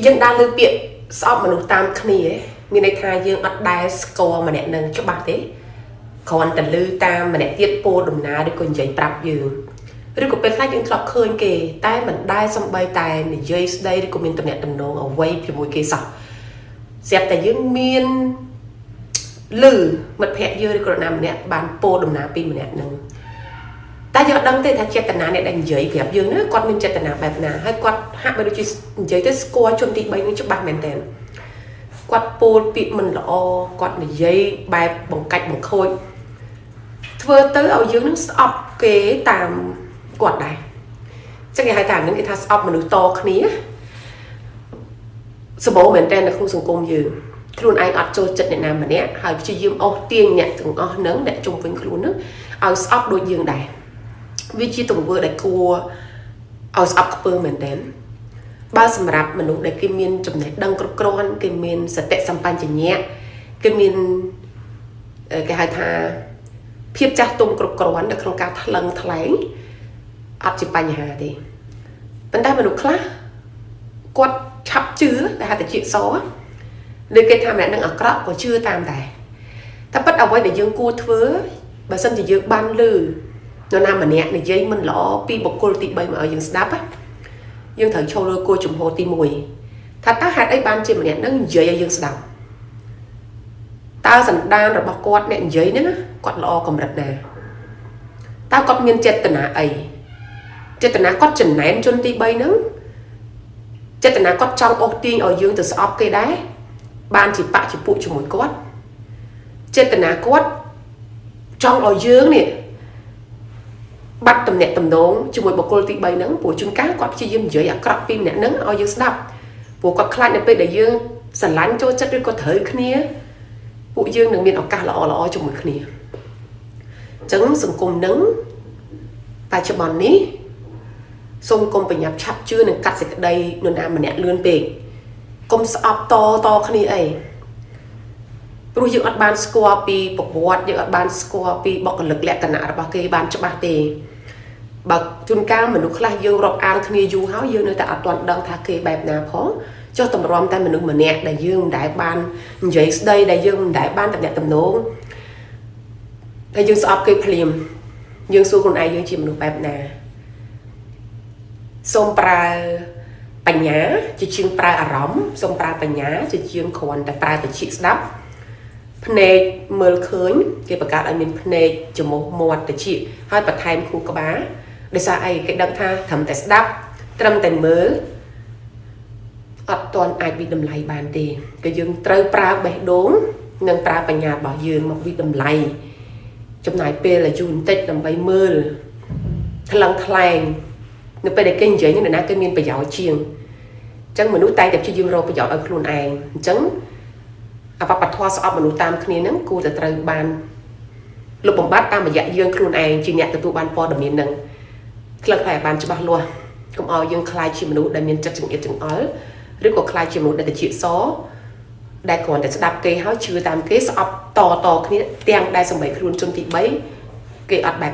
dân đa lưu biệt sau mà nụ tam khỉ mình đây thay dương ở đài score mà nè nâng cho bạn thế còn tận lưu tam mà nè tiết po đùm ná để còn dậy tập dương rồi cũngเป็นคล้ายយើងធ្លាប់ឃើញគេតែមិនដែលសំបីតែនិយាយស្ដីឬក៏មានតំណែងតំណងអ្វីជាមួយគេសោះស្រាប់តែយើងមានលឺមិត្តភ័ក្ដិយើងឬក៏ណាម្នាក់បានពោដំណើរពីម្នាក់នឹងតែយើងអត់ដឹងទេថាចេតនាអ្នកដែលនិយាយប្រាប់យើងណាគាត់មានចេតនាបែបណាហើយគាត់ហាក់បីដូចជានិយាយទៅស្គាល់ជនទី3នឹងច្បាស់មែនតើគាត់ពោលពាក្យមិនល្អគាត់និយាយបែបបង្កាច់បង្ខូចធ្វើទៅឲ្យយើងនឹងស្អប់គេតាមគាត់ដែរចឹងគេហៅថានឹងគេថាស្អប់មនុស្សតគ្នាសម្បូរមែនតើនៅក្នុងសង្គមយើងខ្លួនឯងអត់ចូលចិត្តអ្នកណាម្នាក់ហើយព្យាយាមអស់ទាញអ្នកទាំងអស់ហ្នឹងអ្នកជុំវិញខ្លួនហ្នឹងឲ្យស្អប់ដូចយើងដែរវាជាទង្វើដែលគួរឲ្យស្អប់ខ្ពើមមែនតើបើសម្រាប់មនុស្សដែលគេមានចំណេះដឹងគ្រប់គ្រាន់គេមានសតិសម្បញ្ញៈគេមានគេហៅថាភាពចាស់ទុំគ្រប់គ្រាន់នៅក្នុងការថ្លឹងថ្លែងអត់ជាបញ្ហាទេប៉ុន្តែមនុស្សខ្លះគាត់ឆាប់ជឿដែលហៅតែជាសឬគេថាម្នាក់នឹងអាក្រក់ក៏ជឿតាមដែរតែប៉ិតអ្វីដែលយើងគួរធ្វើបើសិនជាយើងបានឮនរណាម្នាក់និយាយមិនល្អពីបុគ្គលទី3មកឲ្យយើងស្ដាប់យើងត្រូវចូលលើគោលជំហរទី1ថាតើហេតុអីបានជាម្នាក់នឹងនិយាយឲ្យយើងស្ដាប់តើសន្តានរបស់គាត់អ្នកនិយាយហ្នឹងគាត់ល្អកម្រិតណាតើគាត់មានចេតនាអីចេតនាគាត់ចំណែនជនទី3ហ្នឹងចេតនាគាត់ចង់អូសទាញឲ្យយើងទៅស្អប់គេដែរបានជាបច្ចុប្បន្នជាមួយគាត់ចេតនាគាត់ចង់ឲ្យយើងនេះបាត់តំណែងតំណងជាមួយបុគ្គលទី3ហ្នឹងព្រោះជួនកាលគាត់ព្យាយាមនិយាយអាក្រក់ពីម្នាក់ហ្នឹងឲ្យយើងស្ដាប់ព្រោះគាត់ខ្លាចនៅពេលដែលយើងស្រឡាញ់ចូលចិត្តឬក៏ត្រូវគ្នាពួកយើងនឹងមានឱកាសល្អជាមួយគ្នាអញ្ចឹងសង្គមហ្នឹងបច្ចុប្បន្ននេះសូមកុំប្រញាប់ឆាប់ជឿនឹងកាត់សេចក្តីនរណាម្នាក់លឿនពេកកុំស្អប់តគ្នាអីព្រោះយើងអត់បានស្គាល់ពីប្រវត្តិយើងអត់បានស្គាល់ពីបុគ្គលិកលក្ខណៈរបស់គេបានច្បាស់ទេបើជួនកាលមនុស្សខ្លះយើងរាប់អានគ្នាយូរហើយយើងនៅតែអត់ទាន់ដឹងថាគេបែបណាផងចុះតម្រាំតែមនុស្សម្នាក់ដែលយើងមិនដែលបាននិយាយស្ដីដែលយើងមិនដែលបានតំណែងតំណងហើយយើងស្អប់គេភ្លាមយើងសួរខ្លួនឯងយើងជាមនុស្សបែបណាសូមប្រើបញ្ញាជាជាងប្រើអារម្មណ៍សូមប្រើបញ្ញាជាជាងគ្រាន់តែប្រើតិចស្ដាប់ភ្នែកមើលឃើញគេបង្កើតឲ្យមានភ្នែកច្រមុះមាត់តិចហើយបន្ថែមខួរក្បាលដោយសារអីគេដឹងថាត្រឹមតែស្ដាប់ត្រឹមតែមើលអត់ទាន់អាចវិតម្លៃបានទេគឺយើងត្រូវប្រើបេះដូងនិងប្រើបញ្ញារបស់យើងមកវិតម្លៃចំណាយពេលឲ្យយូរបន្តិចដើម្បីមើលថ្លឹងថ្លែងនៅពេលដែលគេនិយាយនេះណាគេមានប្រយោជន៍ជាងអញ្ចឹងមនុស្សតែព្យាយាមរកប្រយោជន៍ឲ្យខ្លួនឯងអញ្ចឹងអបបធម៌ស្អប់មនុស្សតាមគ្នាហ្នឹងគួរតែត្រូវបានលុបបំបត្តិតាមរយៈយើងខ្លួនឯងជាអ្នកទទួលបានព័ត៌មានហ្នឹងខ្លឹកតែបានច្បាស់លាស់កុំឲ្យយើងខ្លាចជាមនុស្សដែលមានចិត្តចង្អៀតចង្អល់ឬក៏ខ្លាចជាមនុស្សដែលតិចសដែលគ្រាន់តែស្ដាប់គេហើយជឿតាមគេស្អប់តគ្នាទាំងដែលសម្បីខ្លួនជនទី3គេអត់បែប